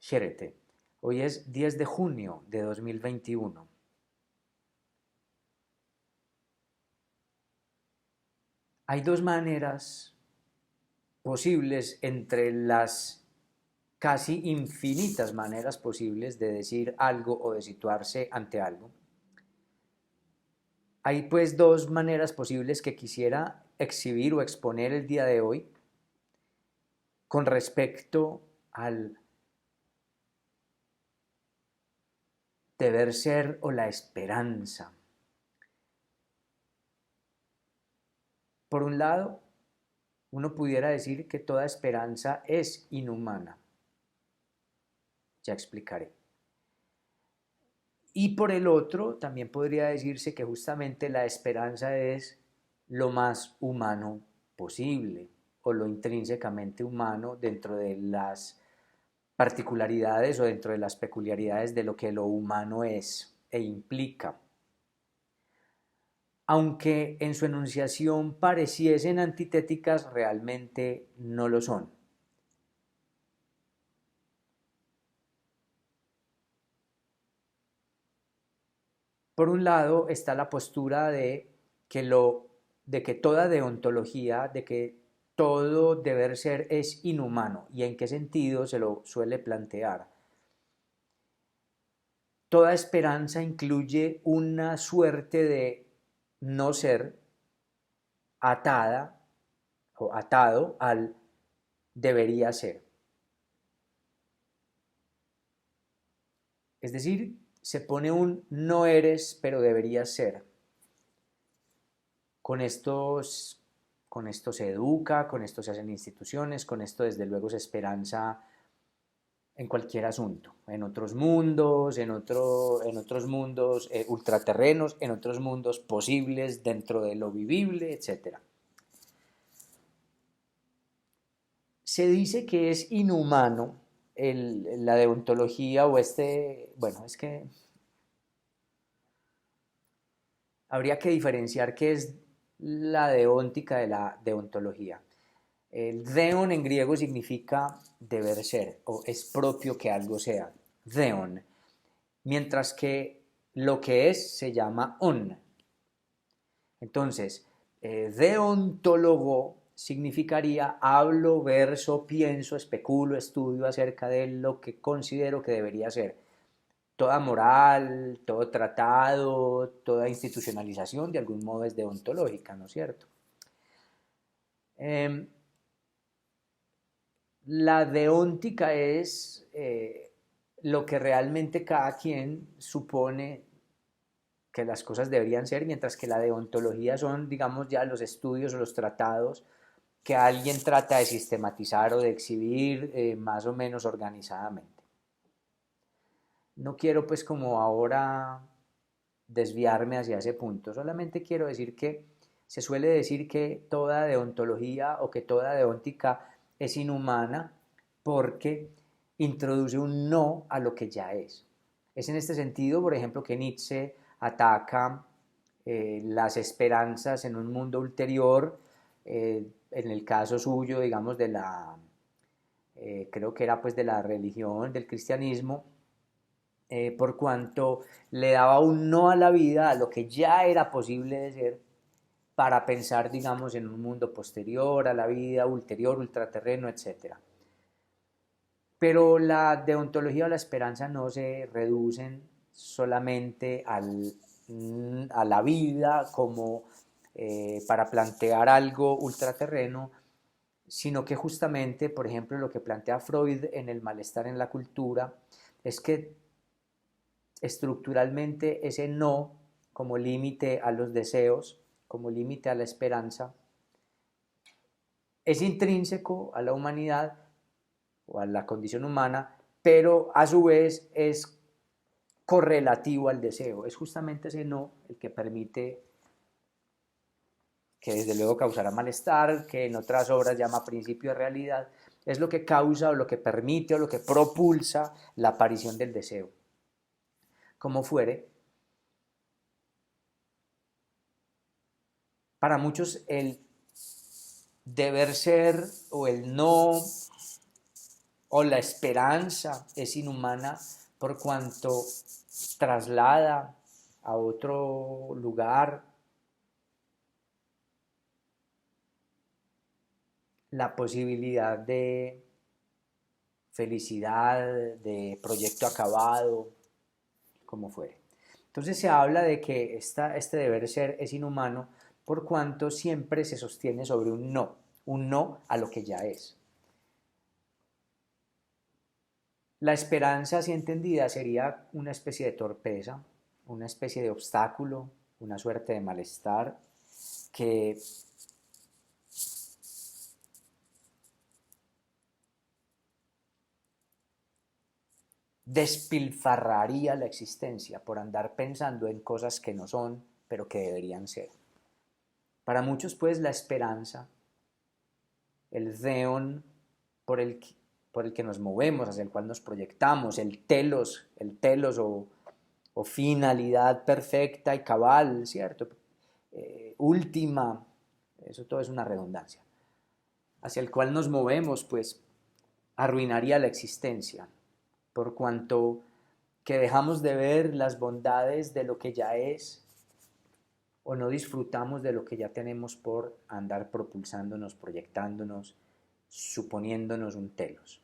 Xerete. Hoy es 10 de junio de 2021. Hay dos maneras posibles entre las casi infinitas maneras posibles de decir algo o de situarse ante algo. Hay pues dos maneras posibles que quisiera exhibir o exponer el día de hoy con respecto al deber ser o la esperanza. Por un lado, uno pudiera decir que toda esperanza es inhumana. Ya explicaré. Y por el otro, también podría decirse que justamente la esperanza es lo más humano posible o lo intrínsecamente humano dentro de las particularidades o dentro de las peculiaridades de lo que lo humano es e implica. Aunque en su enunciación pareciesen antitéticas, realmente no lo son. Por un lado está la postura de que toda deontología, de que todo deber ser es inhumano. ¿Y en qué sentido se lo suele plantear? Toda esperanza incluye una suerte de no ser atada o atado al debería ser. Es decir, se pone un no eres, pero deberías ser. Con con esto se educa, con esto se hacen instituciones, con esto desde luego se esperanza en cualquier asunto, en otros mundos, en otros mundos ultraterrenos, en otros mundos posibles dentro de lo vivible, etc. Se dice que es inhumano la deontología o bueno, es que habría que diferenciar qué es la deóntica de la deontología. El deon en griego significa deber ser o es propio que algo sea, deon, mientras que lo que es se llama on. Entonces, deontólogo significaría hablo, verso, pienso, especulo, estudio acerca de lo que considero que debería ser. Toda moral, todo tratado, toda institucionalización de algún modo es deontológica, ¿no es cierto? Eh, la deóntica es lo que realmente cada quien supone que las cosas deberían ser, mientras que la deontología son, digamos, ya los estudios o los tratados que alguien trata de sistematizar o de exhibir más o menos organizadamente. No quiero pues como ahora desviarme hacia ese punto, solamente quiero decir que se suele decir que toda deontología o que toda deóntica es inhumana porque introduce un no a lo que ya es. Es en este sentido, por ejemplo, que Nietzsche ataca las esperanzas en un mundo ulterior, en el caso suyo, digamos, creo que era pues de la religión, del cristianismo, por cuanto le daba un no a la vida, a lo que ya era posible de ser, para pensar, digamos, en un mundo posterior a la vida, ulterior, ultraterreno, etc. Pero la deontología o la esperanza no se reducen solamente a la vida como para plantear algo ultraterreno, sino que justamente, por ejemplo, lo que plantea Freud en El malestar en la cultura, es que estructuralmente ese no como límite a los deseos, como límite a la esperanza, es intrínseco a la humanidad o a la condición humana, pero a su vez es correlativo al deseo. Es justamente ese no el que permite, que desde luego causará malestar, que en otras obras llama principio de realidad, es lo que causa o lo que permite o lo que propulsa la aparición del deseo. Como fuere, para muchos el deber ser o el no o la esperanza es inhumana por cuanto traslada a otro lugar la posibilidad de felicidad, de proyecto acabado, como fuere. Entonces se habla de que este deber ser es inhumano por cuanto siempre se sostiene sobre un no a lo que ya es. La esperanza, así entendida, sería una especie de torpeza, una especie de obstáculo, una suerte de malestar que despilfarraría la existencia por andar pensando en cosas que no son, pero que deberían ser. Para muchos, pues, la esperanza, el deon por el que nos movemos, hacia el cual nos proyectamos, el telos o finalidad perfecta y cabal, ¿cierto? Última, eso todo es una redundancia, hacia el cual nos movemos, pues arruinaría la existencia, por cuanto que dejamos de ver las bondades de lo que ya es o no disfrutamos de lo que ya tenemos por andar propulsándonos, proyectándonos, suponiéndonos un telos.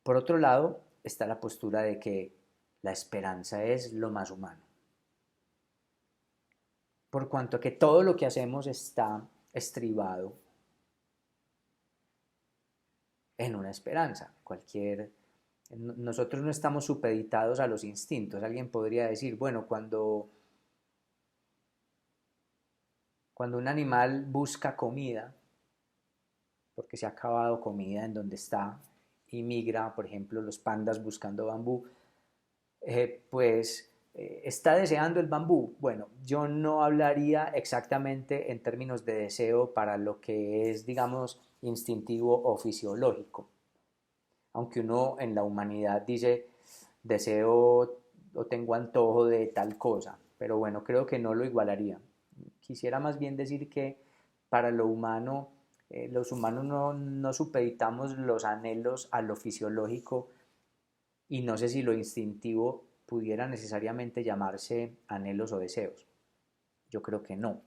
Por otro lado, está la postura de que la esperanza es lo más humano, por cuanto que todo lo que hacemos está estribado en una esperanza. Nosotros no estamos supeditados a los instintos. Alguien podría decir, bueno, cuando un animal busca comida, porque se ha acabado comida en donde está, y migra, por ejemplo, los pandas buscando bambú, está deseando el bambú. Bueno, yo no hablaría exactamente en términos de deseo para lo que es, digamos, instintivo o fisiológico. Aunque uno en la humanidad dice deseo o tengo antojo de tal cosa, pero bueno, creo que no lo igualaría. Quisiera más bien decir que para lo humano, los humanos no supeditamos los anhelos a lo fisiológico y no sé si lo instintivo pudiera necesariamente llamarse anhelos o deseos. Yo creo que no.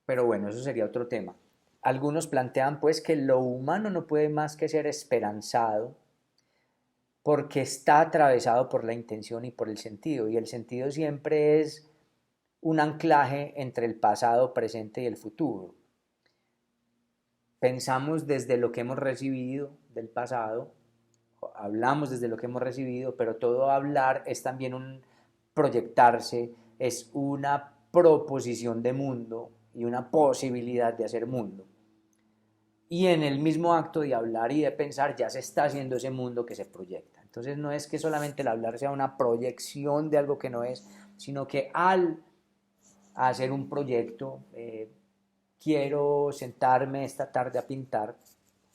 Pero bueno, eso sería otro tema. Algunos plantean pues que lo humano no puede más que ser esperanzado porque está atravesado por la intención y por el sentido, y el sentido siempre es un anclaje entre el pasado, presente y el futuro. Pensamos desde lo que hemos recibido del pasado, hablamos desde lo que hemos recibido, pero todo hablar es también un proyectarse, es una proposición de mundo y una posibilidad de hacer mundo. Y en el mismo acto de hablar y de pensar ya se está haciendo ese mundo que se proyecta. Entonces no es que solamente el hablar sea una proyección de algo que no es, sino que al hacer un proyecto, quiero sentarme esta tarde a pintar,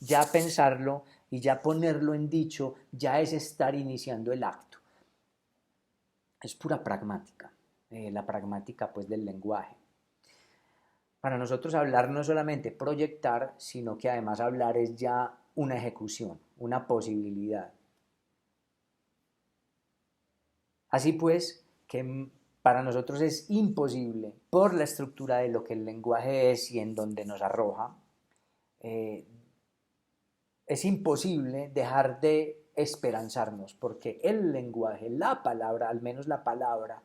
ya pensarlo y ya ponerlo en dicho, ya es estar iniciando el acto. Es pura pragmática, la pragmática pues del lenguaje. Para nosotros hablar no es solamente proyectar, sino que además hablar es ya una ejecución, una posibilidad. Así pues, que para nosotros es imposible, por la estructura de lo que el lenguaje es y en donde nos arroja, eh, es imposible dejar de esperanzarnos, porque el lenguaje, la palabra, al menos la palabra,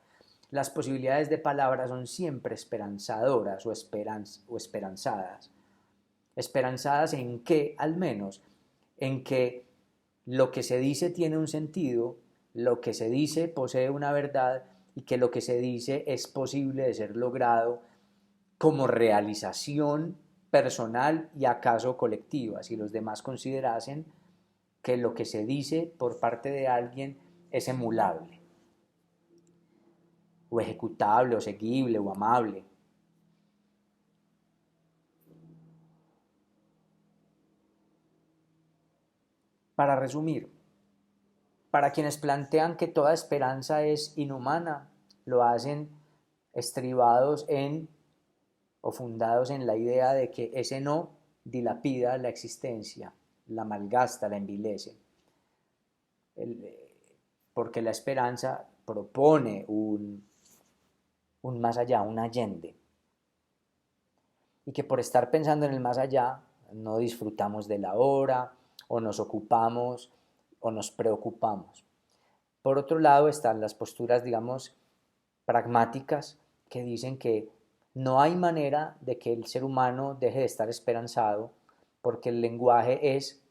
las posibilidades de palabra son siempre esperanzadoras o esperanzadas. ¿Esperanzadas en qué? Al menos en que lo que se dice tiene un sentido, lo que se dice posee una verdad y que lo que se dice es posible de ser logrado como realización personal y acaso colectiva, si los demás considerasen que lo que se dice por parte de alguien es emulable, o ejecutable, o seguible, o amable. Para resumir, para quienes plantean que toda esperanza es inhumana, lo hacen estribados en o fundados en la idea de que ese no dilapida la existencia, la malgasta, la envilece. Porque la esperanza propone un más allá, un allende. Y que por estar pensando en el más allá, no disfrutamos de la hora, o nos ocupamos, o nos preocupamos. Por otro lado están las posturas, digamos, pragmáticas, que dicen que no hay manera de que el ser humano deje de estar esperanzado, porque el lenguaje es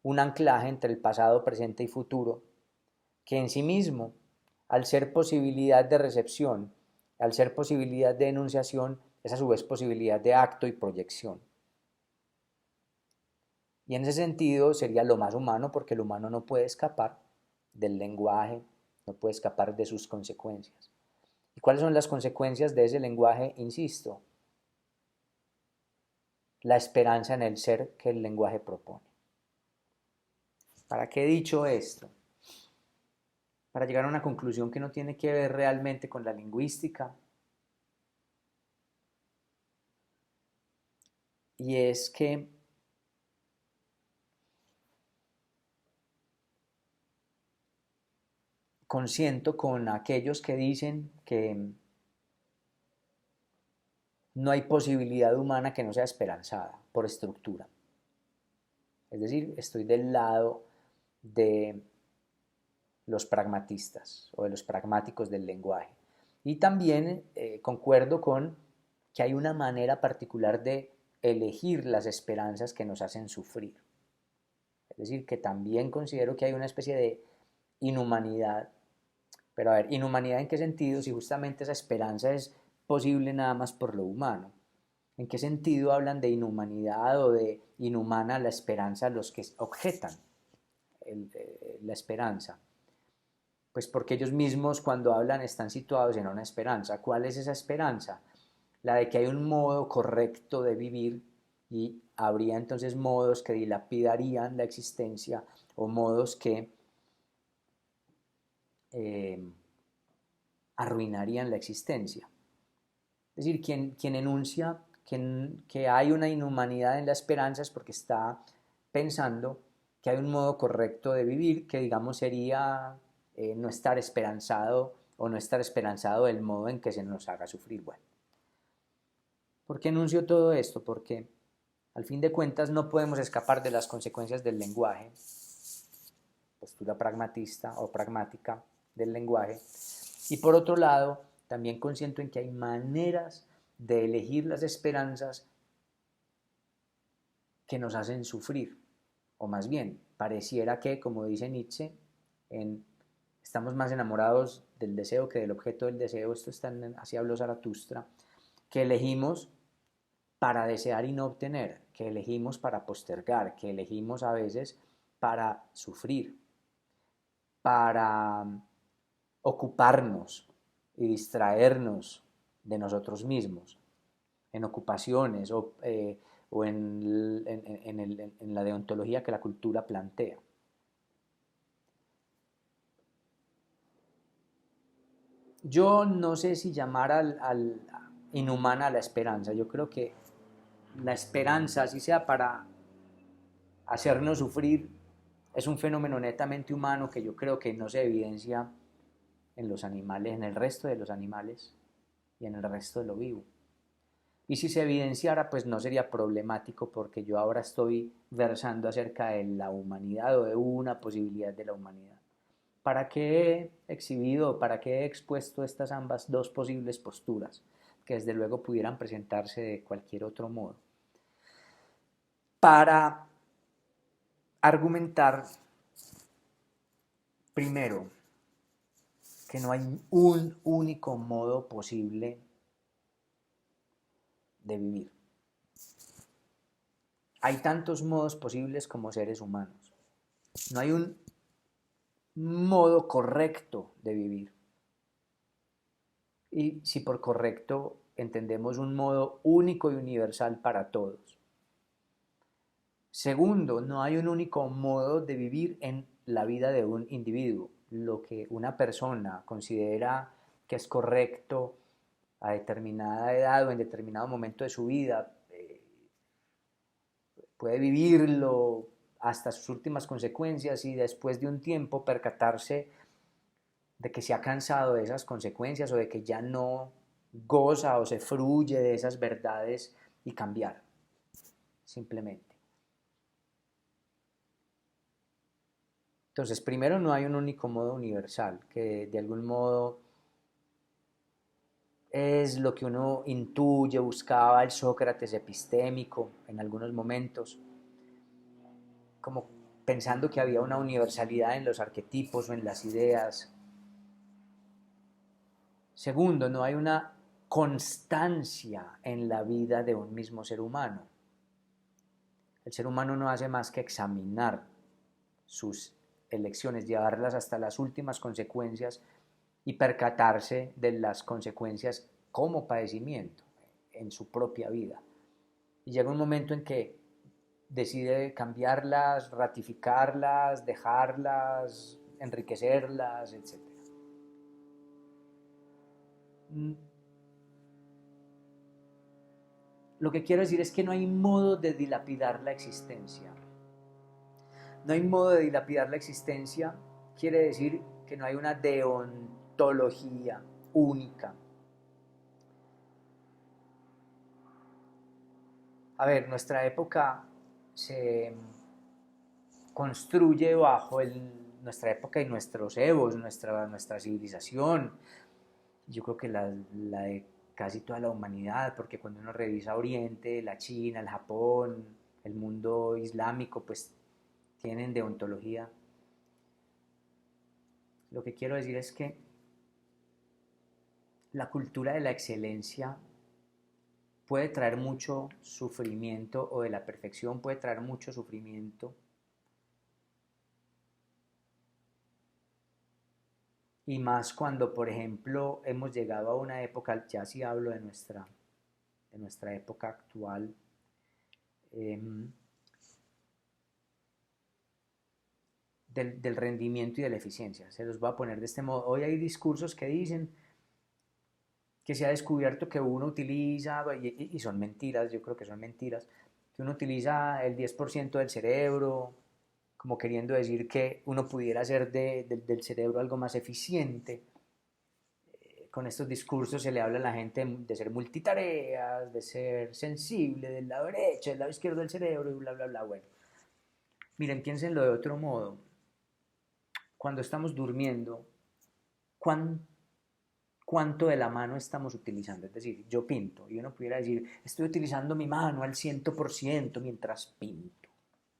un anclaje entre el pasado, presente y futuro, que en sí mismo, al ser posibilidad de recepción, al ser posibilidad de enunciación, es a su vez posibilidad de acto y proyección. Y en ese sentido sería lo más humano, porque el humano no puede escapar del lenguaje, no puede escapar de sus consecuencias. ¿Y cuáles son las consecuencias de ese lenguaje? Insisto, la esperanza en el ser que el lenguaje propone. ¿Para qué he dicho esto? Para llegar a una conclusión que no tiene que ver realmente con la lingüística, y es que consiento con aquellos que dicen que no hay posibilidad humana que no sea esperanzada por estructura. Es decir, estoy del lado de los pragmatistas o de los pragmáticos del lenguaje. Y también concuerdo con que hay una manera particular de elegir las esperanzas que nos hacen sufrir. Es decir, que también considero que hay una especie de inhumanidad. Pero a ver, ¿inhumanidad en qué sentido? Si justamente esa esperanza es posible nada más por lo humano. ¿En qué sentido hablan de inhumanidad o de inhumana la esperanza los que objetan la esperanza? Pues porque ellos mismos cuando hablan están situados en una esperanza. ¿Cuál es esa esperanza? La de que hay un modo correcto de vivir y habría entonces modos que dilapidarían la existencia o modos que eh, arruinarían la existencia. Es decir, quien enuncia que hay una inhumanidad en la esperanza es porque está pensando que hay un modo correcto de vivir que digamos sería no estar esperanzado o no estar esperanzado del modo en que se nos haga sufrir. Bueno, ¿por qué enuncio todo esto? Porque al fin de cuentas no podemos escapar de las consecuencias del lenguaje, postura pragmatista o pragmática del lenguaje, y por otro lado también consiento en que hay maneras de elegir las esperanzas que nos hacen sufrir, o más bien, pareciera que, como dice Nietzsche, estamos más enamorados del deseo que del objeto del deseo, esto está así habló Zaratustra, que elegimos para desear y no obtener, que elegimos para postergar, que elegimos a veces para sufrir, para ocuparnos y distraernos de nosotros mismos en ocupaciones o en la deontología que la cultura plantea. Yo no sé si llamar inhumana a la esperanza. Yo creo que la esperanza, así sea para hacernos sufrir, es un fenómeno netamente humano que yo creo que no se evidencia en los animales, en el resto de los animales y en el resto de lo vivo. Y si se evidenciara, pues no sería problemático porque yo ahora estoy versando acerca de la humanidad o de una posibilidad de la humanidad. ¿Para qué he exhibido, para qué he expuesto estas ambas dos posibles posturas, que desde luego pudieran presentarse de cualquier otro modo? Para argumentar, primero, que no hay un único modo posible de vivir. Hay tantos modos posibles como seres humanos. No hay un modo correcto de vivir. Y si por correcto entendemos un modo único y universal para todos. Segundo, no hay un único modo de vivir en la vida de un individuo. Lo que una persona considera que es correcto a determinada edad o en determinado momento de su vida puede vivirlo hasta sus últimas consecuencias y después de un tiempo percatarse de que se ha cansado de esas consecuencias o de que ya no goza o se fruye de esas verdades y cambiar, simplemente. Entonces, primero, no hay un único modo universal, que de algún modo es lo que uno intuye, buscaba el Sócrates epistémico en algunos momentos, como pensando que había una universalidad en los arquetipos o en las ideas. Segundo, no hay una constancia en la vida de un mismo ser humano. El ser humano no hace más que examinar sus elecciones, llevarlas hasta las últimas consecuencias y percatarse de las consecuencias como padecimiento en su propia vida. Y llega un momento en que decide cambiarlas, ratificarlas, dejarlas, enriquecerlas, etc. Lo que quiero decir es que no hay modo de dilapidar la existencia. No hay modo de dilapidar la existencia, quiere decir que no hay una deontología única. A ver, nuestra época se construye bajo nuestra época y nuestros evos, nuestra civilización. Yo creo que la de casi toda la humanidad, porque cuando uno revisa Oriente, la China, el Japón, el mundo islámico, pues tienen deontología. Lo que quiero decir es que la cultura de la excelencia puede traer mucho sufrimiento, o de la perfección puede traer mucho sufrimiento, y más cuando, por ejemplo, hemos llegado a una época, ya sí hablo de nuestra época actual, eh, del rendimiento y de la eficiencia. Se los voy a poner de este modo. Hoy hay discursos que dicen que se ha descubierto que uno utiliza, y son mentiras, yo creo que son mentiras, que uno utiliza el 10% del cerebro, como queriendo decir que uno pudiera hacer del cerebro algo más eficiente. Con estos discursos se le habla a la gente de ser multitareas, de ser sensible del lado derecho, del lado izquierdo del cerebro y bla, bla, bla. Bueno, miren, piénsenlo de otro modo. Cuando estamos durmiendo, ¿cuán cuánto de la mano estamos utilizando? Es decir, yo pinto y uno pudiera decir, estoy utilizando mi mano al 100% mientras pinto.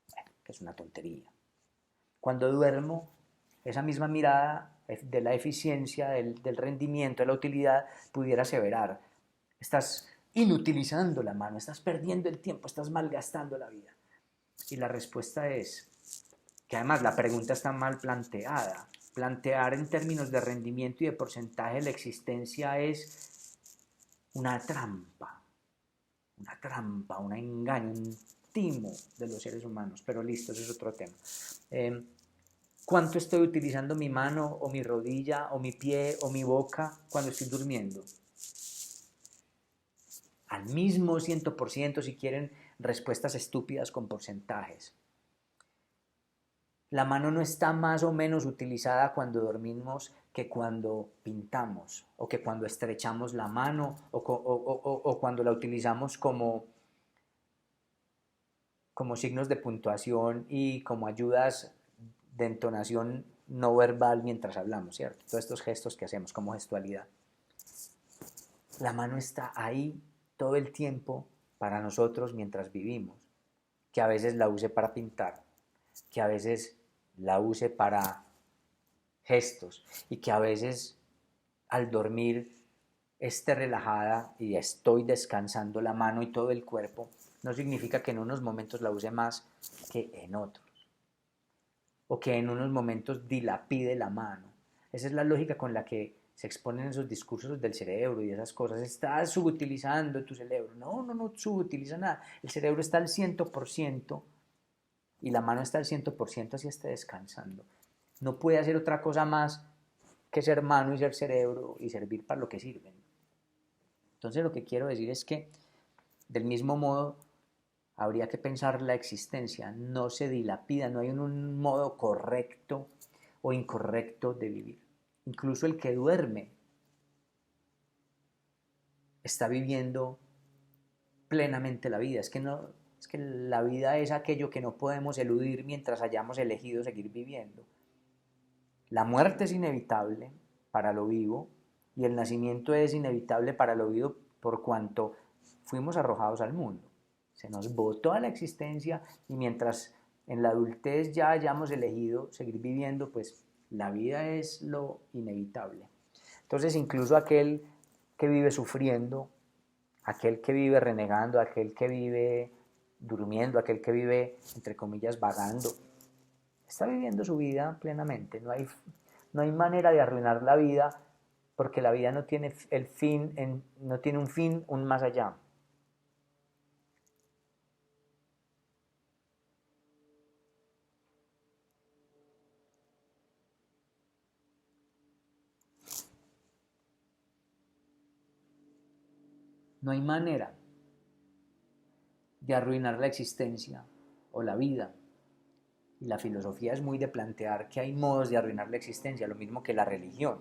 Bueno, que es una tontería. Cuando duermo, esa misma mirada de la eficiencia, del rendimiento, de la utilidad, pudiera aseverar, estás inutilizando la mano, estás perdiendo el tiempo, estás malgastando la vida. Y la respuesta es que además la pregunta está mal planteada. Plantear en términos de rendimiento y de porcentaje la existencia es una trampa, un engaño, un timo de los seres humanos. Pero listo, ese es otro tema. ¿Cuánto estoy utilizando mi mano o mi rodilla o mi pie o mi boca cuando estoy durmiendo? Al mismo 100%, si quieren respuestas estúpidas con porcentajes. La mano no está más o menos utilizada cuando dormimos que cuando pintamos, o que cuando estrechamos la mano, o cuando la utilizamos como signos de puntuación y como ayudas de entonación no verbal mientras hablamos, ¿cierto? Todos estos gestos que hacemos como gestualidad. La mano está ahí todo el tiempo para nosotros mientras vivimos. Que a veces la use para pintar, que a veces la use para gestos, y que a veces al dormir esté relajada y estoy descansando la mano y todo el cuerpo, no significa que en unos momentos la use más que en otros, o que en unos momentos dilapide la mano. Esa es la lógica con la que se exponen esos discursos del cerebro y esas cosas. Estás subutilizando tu cerebro. No subutiliza nada. El cerebro está al 100% y la mano está al 100% así esté descansando. No puede hacer otra cosa más que ser mano y ser cerebro y servir para lo que sirven. Entonces lo que quiero decir es que, del mismo modo, habría que pensar la existencia, no se dilapida, no hay un modo correcto o incorrecto de vivir. Incluso el que duerme está viviendo plenamente la vida. Es que la vida es aquello que no podemos eludir mientras hayamos elegido seguir viviendo. La muerte es inevitable para lo vivo y el nacimiento es inevitable para lo vivo por cuanto fuimos arrojados al mundo. Se nos botó a la existencia y mientras en la adultez ya hayamos elegido seguir viviendo, pues la vida es lo inevitable. Entonces incluso aquel que vive sufriendo, aquel que vive renegando, aquel que vive durmiendo, aquel que vive, entre comillas, vagando, está viviendo su vida plenamente. No hay manera de arruinar la vida porque la vida no tiene, no tiene un fin, un más allá. No hay manera de arruinar la existencia o la vida. Y la filosofía es muy de plantear que hay modos de arruinar la existencia, lo mismo que la religión.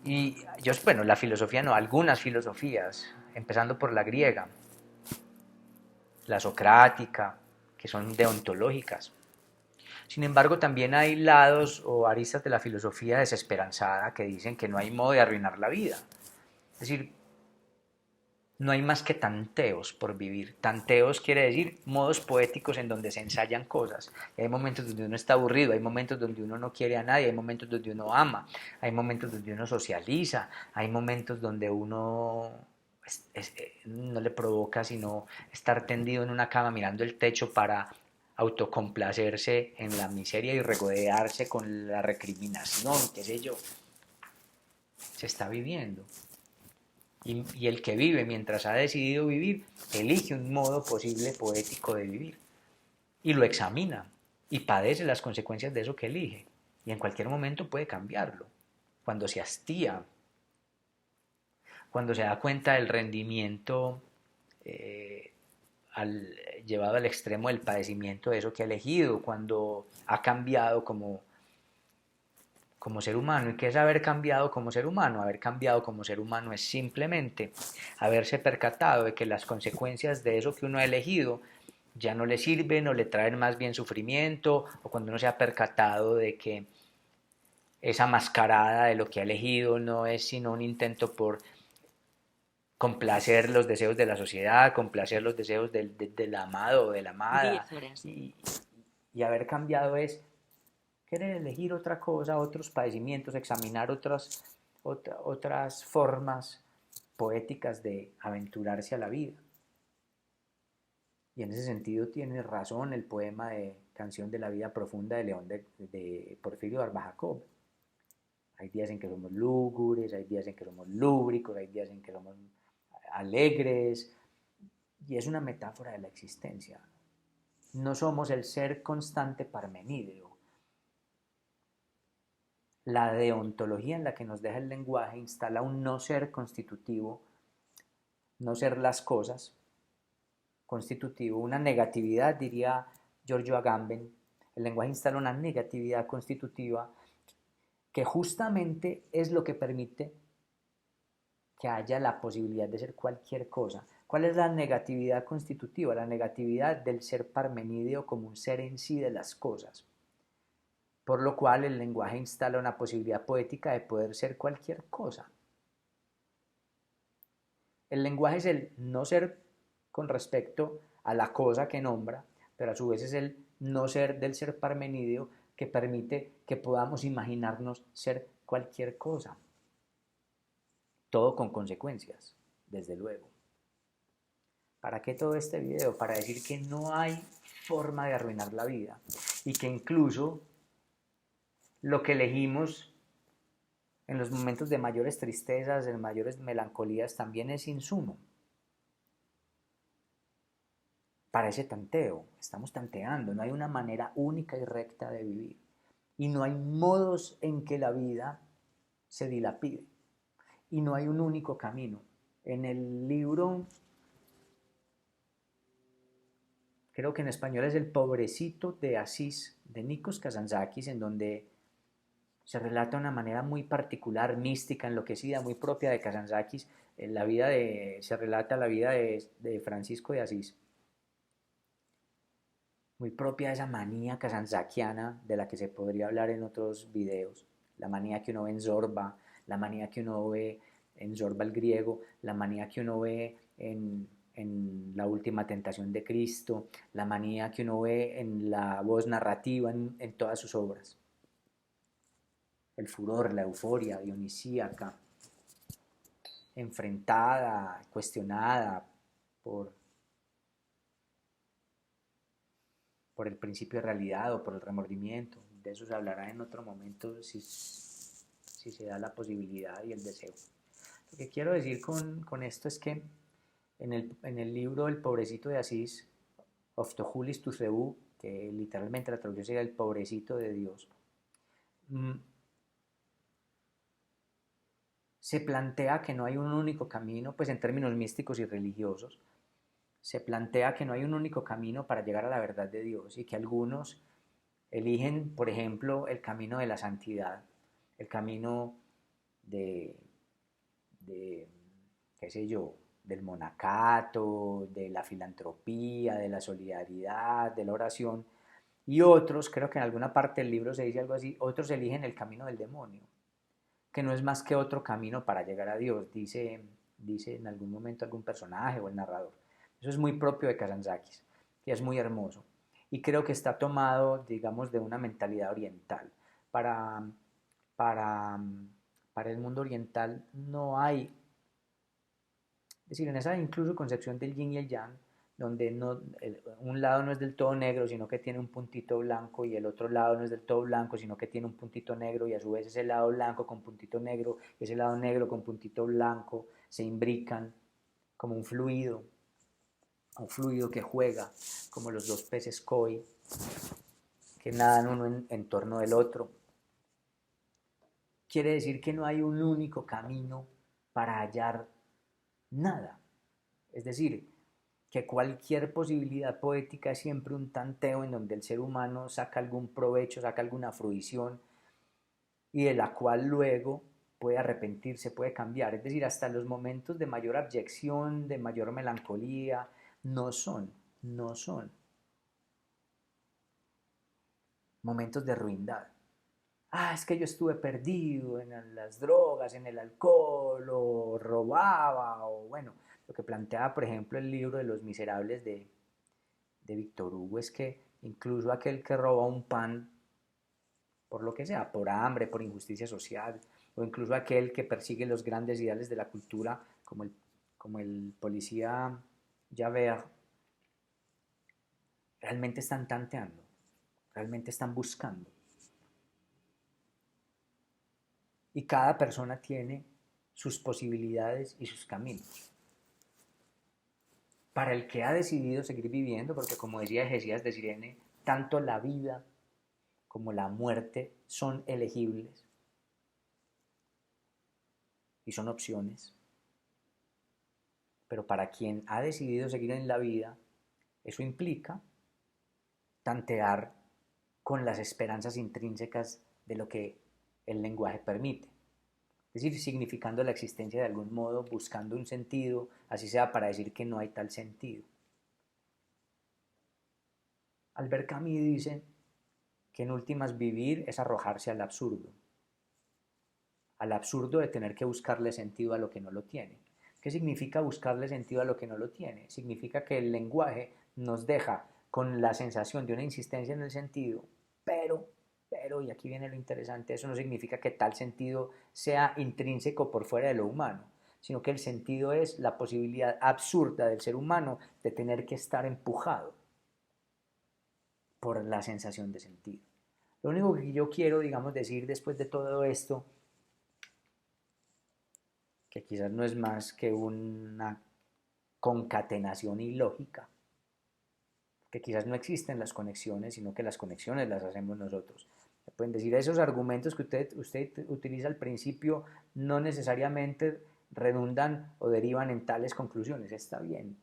Y yo, bueno, la filosofía no, algunas filosofías, empezando por la griega, la socrática, que son deontológicas. Sin embargo, también hay lados o aristas de la filosofía desesperanzada que dicen que no hay modo de arruinar la vida. Es decir, no hay más que tanteos por vivir. Tanteos quiere decir modos poéticos en donde se ensayan cosas. Y hay momentos donde uno está aburrido, hay momentos donde uno no quiere a nadie, hay momentos donde uno ama, hay momentos donde uno socializa, hay momentos donde uno no le provoca sino estar tendido en una cama mirando el techo para autocomplacerse en la miseria y regodearse con la recriminación, qué sé yo. Se está viviendo. Y el que vive mientras ha decidido vivir, elige un modo posible poético de vivir y lo examina y padece las consecuencias de eso que elige. Y en cualquier momento puede cambiarlo. Cuando se hastía, cuando se da cuenta del rendimiento eh, llevado al extremo del padecimiento de eso que ha elegido, cuando ha cambiado como ser humano. ¿Y qué es haber cambiado como ser humano? Haber cambiado como ser humano es simplemente haberse percatado de que las consecuencias de eso que uno ha elegido ya no le sirven o le traen más bien sufrimiento, o cuando uno se ha percatado de que esa mascarada de lo que ha elegido no es sino un intento por complacer los deseos de la sociedad, complacer los deseos del amado o de la amada. Y haber cambiado es querer elegir otra cosa, otros padecimientos, examinar otras formas poéticas de aventurarse a la vida. Y en ese sentido tiene razón el poema de Canción de la Vida Profunda de León de Porfirio Barbajacob. Hay días en que somos lúgubres, hay días en que somos lúbricos, hay días en que somos alegres, y es una metáfora de la existencia. No somos el ser constante parmenídeo. La deontología en la que nos deja el lenguaje instala un no ser constitutivo, no ser las cosas, constitutivo, una negatividad, diría Giorgio Agamben. El lenguaje instala una negatividad constitutiva que justamente es lo que permite que haya la posibilidad de ser cualquier cosa. ¿Cuál es la negatividad constitutiva? La negatividad del ser parmenídeo como un ser en sí de las cosas. Por lo cual el lenguaje instala una posibilidad poética de poder ser cualquier cosa. El lenguaje es el no ser con respecto a la cosa que nombra, pero a su vez es el no ser del ser parmenídeo que permite que podamos imaginarnos ser cualquier cosa. Todo con consecuencias, desde luego. ¿Para qué todo este video? Para decir que no hay forma de arruinar la vida y que incluso lo que elegimos en los momentos de mayores tristezas, de mayores melancolías, también es insumo para ese tanteo. Estamos tanteando, no hay una manera única y recta de vivir. Y no hay modos en que la vida se dilapide. Y no hay un único camino. En el libro creo que en español es El pobrecito de Asís, de Nikos Kazantzakis, en donde se relata de una manera muy particular, mística, enloquecida, muy propia de Kazantzakis, se relata la vida de Francisco de Asís, muy propia de esa manía kazantzakiana de la que se podría hablar en otros videos, la manía que uno ve en Zorba, la manía que uno ve en Zorba el griego, la manía que uno ve en La última tentación de Cristo, la manía que uno ve en la voz narrativa en todas sus obras. El furor, la euforia dionisíaca, enfrentada, cuestionada por, por el principio de realidad o por el remordimiento. De eso se hablará en otro momento si se da la posibilidad y el deseo. Lo que quiero decir con esto es que en el libro El pobrecito de Asís, Oftojulis Tucebu, que literalmente la traducción sería El pobrecito de Dios, se plantea que no hay un único camino, pues en términos místicos y religiosos, se plantea que no hay un único camino para llegar a la verdad de Dios y que algunos eligen, por ejemplo, el camino de la santidad, el camino de, de qué sé yo, del monacato, de la filantropía, de la solidaridad, de la oración, y otros, creo que en alguna parte del libro se dice algo así, otros eligen el camino del demonio, que no es más que otro camino para llegar a Dios, dice en algún momento algún personaje o el narrador. Eso es muy propio de Kazantzakis, y es muy hermoso. Y creo que está tomado, digamos, de una mentalidad oriental. Para, para, para el mundo oriental no hay, es decir, en esa incluso concepción del yin y el yang, donde un lado no es del todo negro, sino que tiene un puntito blanco, y el otro lado no es del todo blanco, sino que tiene un puntito negro, y a su vez ese lado blanco con puntito negro, y ese lado negro con puntito blanco, se imbrican como un fluido que juega, como los dos peces koi, que nadan uno en torno del otro. Quiere decir que no hay un único camino para hallar nada. Es decir, que cualquier posibilidad poética es siempre un tanteo en donde el ser humano saca algún provecho, saca alguna fruición, y de la cual luego puede arrepentirse, puede cambiar. Es decir, hasta los momentos de mayor abyección, de mayor melancolía, no son momentos de ruindad. Es que yo estuve perdido en las drogas, en el alcohol, o robaba, o bueno, lo que planteaba, por ejemplo, el libro de Los Miserables de Víctor Hugo es que incluso aquel que roba un pan, por lo que sea, por hambre, por injusticia social, o incluso aquel que persigue los grandes ideales de la cultura, como el policía Javert, realmente están tanteando, realmente están buscando. Y cada persona tiene sus posibilidades y sus caminos. Para el que ha decidido seguir viviendo, porque como decía Hesías de Cirene, tanto la vida como la muerte son elegibles y son opciones. Pero para quien ha decidido seguir en la vida, eso implica tantear con las esperanzas intrínsecas de lo que el lenguaje permite. Es decir, significando la existencia de algún modo, buscando un sentido, así sea para decir que no hay tal sentido. Albert Camus dice que en últimas vivir es arrojarse al absurdo de tener que buscarle sentido a lo que no lo tiene. ¿Qué significa buscarle sentido a lo que no lo tiene? Significa que el lenguaje nos deja con la sensación de una insistencia en el sentido, pero, y aquí viene lo interesante, eso no significa que tal sentido sea intrínseco por fuera de lo humano, sino que el sentido es la posibilidad absurda del ser humano de tener que estar empujado por la sensación de sentido. Lo único que yo quiero, digamos, decir después de todo esto, que quizás no es más que una concatenación ilógica, que quizás no existen las conexiones, sino que las conexiones las hacemos nosotros. Pueden decir, esos argumentos que usted utiliza al principio no necesariamente redundan o derivan en tales conclusiones. Está bien.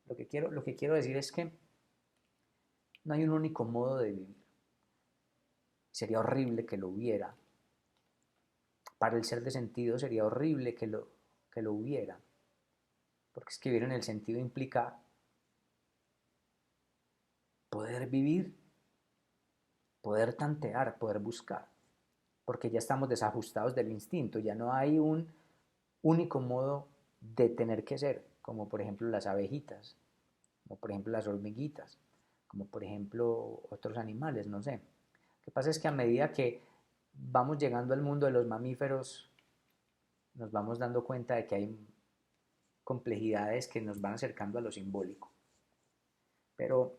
Lo que quiero decir es que No hay un único modo de vivir. Sería horrible que lo hubiera. Para el ser de sentido sería horrible que lo hubiera. Porque es que vivir en el sentido implica poder vivir, poder tantear, poder buscar. Porque ya estamos desajustados del instinto, ya no hay un único modo de tener que ser, como por ejemplo las abejitas, como por ejemplo las hormiguitas, como por ejemplo otros animales, no sé. Lo que pasa es que a medida que vamos llegando al mundo de los mamíferos, nos vamos dando cuenta de que hay complejidades que nos van acercando a lo simbólico. Pero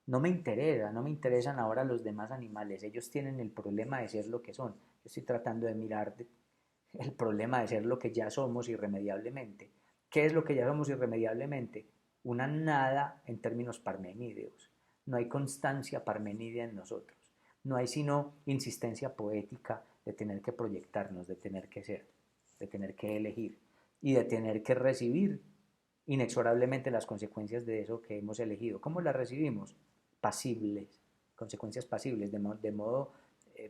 no me interesan ahora los demás animales, ellos tienen el problema de ser lo que son. Yo estoy tratando de mirar el problema de ser lo que ya somos irremediablemente. ¿Qué es lo que ya somos irremediablemente? Una nada en términos parmenídeos. No hay constancia parmenídea en nosotros. No hay sino insistencia poética de tener que proyectarnos, de tener que ser, de tener que elegir y de tener que recibir inexorablemente las consecuencias de eso que hemos elegido. ¿Cómo las recibimos? Pasibles, consecuencias pasibles, de modo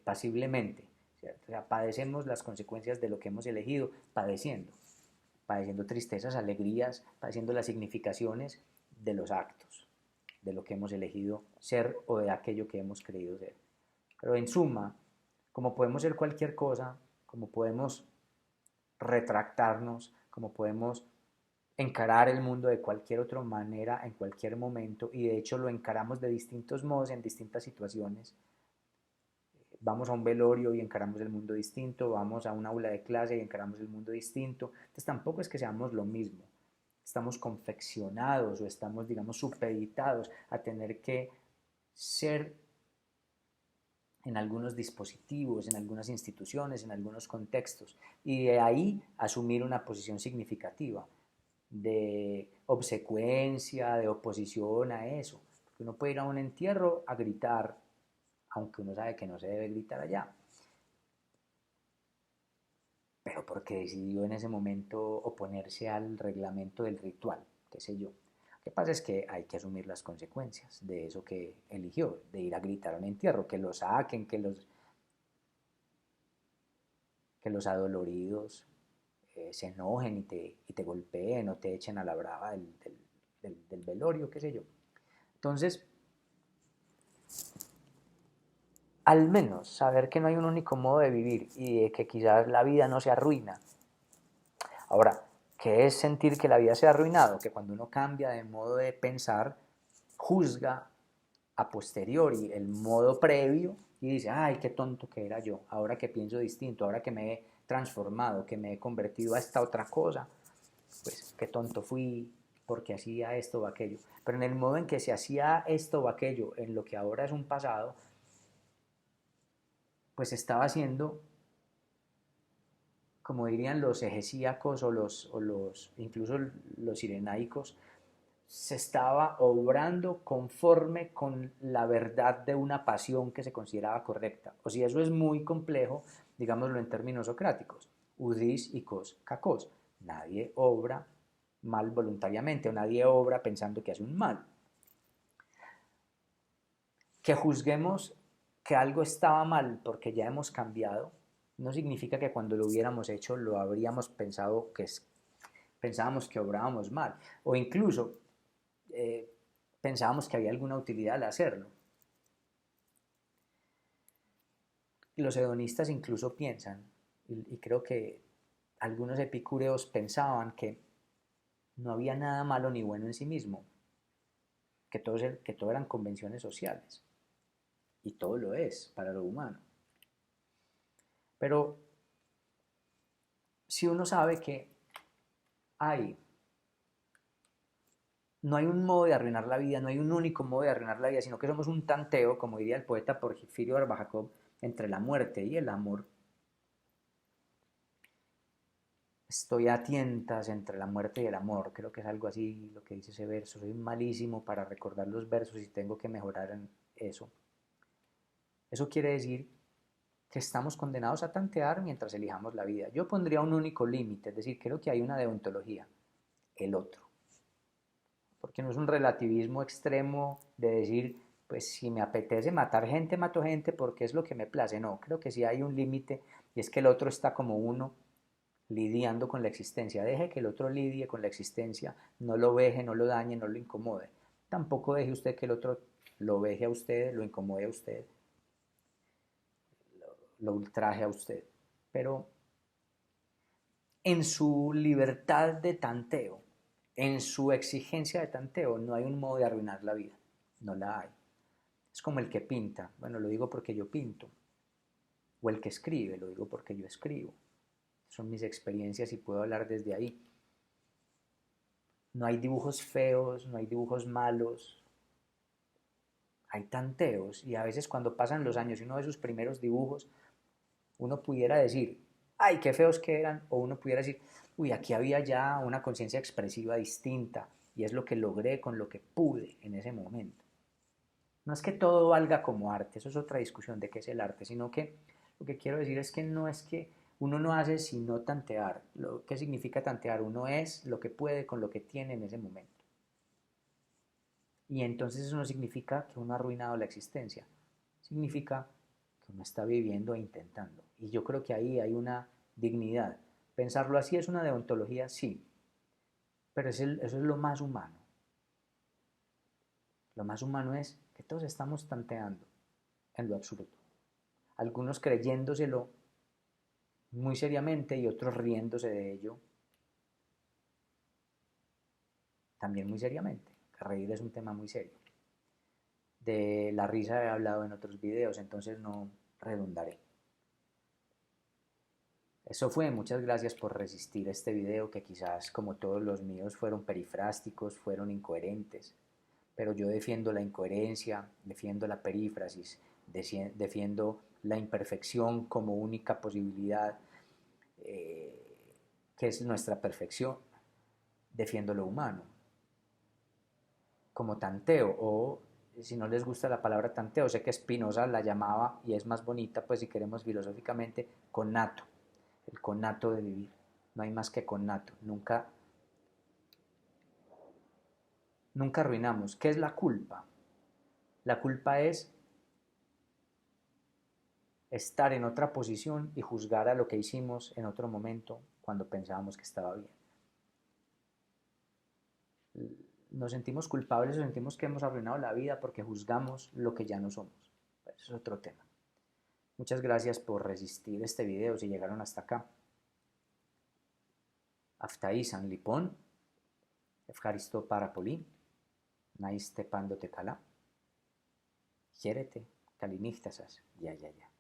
pasiblemente. ¿Cierto? O sea, padecemos las consecuencias de lo que hemos elegido, padeciendo tristezas, alegrías, padeciendo las significaciones de los actos, de lo que hemos elegido ser o de aquello que hemos creído ser. Pero en suma, como podemos ser cualquier cosa, como podemos retractarnos, como podemos encarar el mundo de cualquier otra manera en cualquier momento, y de hecho lo encaramos de distintos modos en distintas situaciones. Vamos a un velorio y encaramos el mundo distinto, vamos a un aula de clase y encaramos el mundo distinto. Entonces tampoco es que seamos lo mismo. Estamos confeccionados o estamos, digamos, supeditados a tener que ser en algunos dispositivos, en algunas instituciones, en algunos contextos, y de ahí asumir una posición significativa de obsecuencia, de oposición a eso. Porque uno puede ir a un entierro a gritar, aunque uno sabe que no se debe gritar allá, pero porque decidió en ese momento oponerse al reglamento del ritual, qué sé yo. Lo que pasa es que hay que asumir las consecuencias de eso que eligió, de ir a gritar a un entierro, que lo saquen, que los adoloridos se enojen y te golpeen o te echen a la brava del velorio, qué sé yo. Entonces, al menos saber que no hay un único modo de vivir y de que quizás la vida no se arruina. Ahora, ¿qué es sentir que la vida se ha arruinado? Que cuando uno cambia de modo de pensar, juzga a posteriori el modo previo y dice, ay, qué tonto que era yo, ahora que pienso distinto, ahora que me he transformado, que me he convertido a esta otra cosa, pues qué tonto fui porque hacía esto o aquello. Pero en el modo en que se hacía esto o aquello, en lo que ahora es un pasado, pues estaba haciendo, como dirían los egesíacos incluso los sirenaicos, se estaba obrando conforme con la verdad de una pasión que se consideraba correcta. O si eso es muy complejo, digámoslo en términos socráticos, udis y cos kakos. Nadie obra mal voluntariamente o nadie obra pensando que hace un mal. Que juzguemos que algo estaba mal porque ya hemos cambiado, no significa que cuando lo hubiéramos hecho lo habríamos pensado pensábamos que obrábamos mal. O incluso pensábamos que había alguna utilidad al hacerlo. Los hedonistas incluso piensan, y creo que algunos epicúreos pensaban que no había nada malo ni bueno en sí mismo, que todo eran convenciones sociales, y todo lo es para lo humano. Pero si uno sabe que hay, no hay un modo de arruinar la vida, no hay un único modo de arruinar la vida, sino que somos un tanteo, como diría el poeta Porfirio Barbajacob, entre la muerte y el amor. Estoy a tientas entre la muerte y el amor, creo que es algo así lo que dice ese verso. Soy malísimo para recordar los versos y tengo que mejorar en eso. Eso quiere decir que estamos condenados a tantear mientras elijamos la vida. Yo pondría un único límite, es decir, creo que hay una deontología, el otro. Porque no es un relativismo extremo de decir, pues si me apetece matar gente, mato gente porque es lo que me place. No, creo que sí hay un límite y es que el otro está como uno lidiando con la existencia. Deje que el otro lidie con la existencia, no lo veje, no lo dañe, no lo incomode. Tampoco deje usted que el otro lo veje a usted, lo incomode a usted, lo ultraje a usted. Pero en su libertad de tanteo, en su exigencia de tanteo, no hay un modo de arruinar la vida. No la hay. Es como el que pinta. Bueno, lo digo porque yo pinto. O el que escribe, lo digo porque yo escribo. Son mis experiencias y puedo hablar desde ahí. No hay dibujos feos, no hay dibujos malos, hay tanteos y a veces cuando pasan los años y uno ve sus primeros dibujos, uno pudiera decir, ay, qué feos que eran, o uno pudiera decir, uy, aquí había ya una conciencia expresiva distinta y es lo que logré con lo que pude en ese momento. No es que todo valga como arte, eso es otra discusión de qué es el arte, sino que lo que quiero decir es que no es que uno no hace sino tantear. ¿Qué significa tantear? Uno es lo que puede con lo que tiene en ese momento. Y entonces eso no significa que uno ha arruinado la existencia, significa que uno está viviendo e intentando. Y yo creo que ahí hay una dignidad. Pensarlo así es una deontología, sí, pero eso es lo más humano. Lo más humano es que todos estamos tanteando en lo absoluto. Algunos creyéndoselo muy seriamente y otros riéndose de ello también muy seriamente. Reír es un tema muy serio. De la risa he hablado en otros videos, entonces no redundaré. Eso fue, muchas gracias por resistir este video que quizás como todos los míos fueron perifrásticos, fueron incoherentes, pero yo defiendo la incoherencia, defiendo la perífrasis, defiendo la imperfección como única posibilidad, eh, que es nuestra perfección, defiendo lo humano, como tanteo, o si no les gusta la palabra tanteo, sé que Spinoza la llamaba, y es más bonita, pues si queremos filosóficamente, connato, el connato de vivir. No hay más que connato, nunca arruinamos. ¿Qué es la culpa? La culpa es estar en otra posición y juzgar a lo que hicimos en otro momento cuando pensábamos que estaba bien. Nos sentimos culpables o sentimos que hemos arruinado la vida porque juzgamos lo que ya no somos. Pero eso es otro tema. Muchas gracias por resistir este video si llegaron hasta acá. Αυτά λοιπόν. Ευχαριστώ πάρα πολύ. Να είστε πάντοτε καλά. Χαίρετε. Καληνύχτα σας. Γεια, γεια, γεια.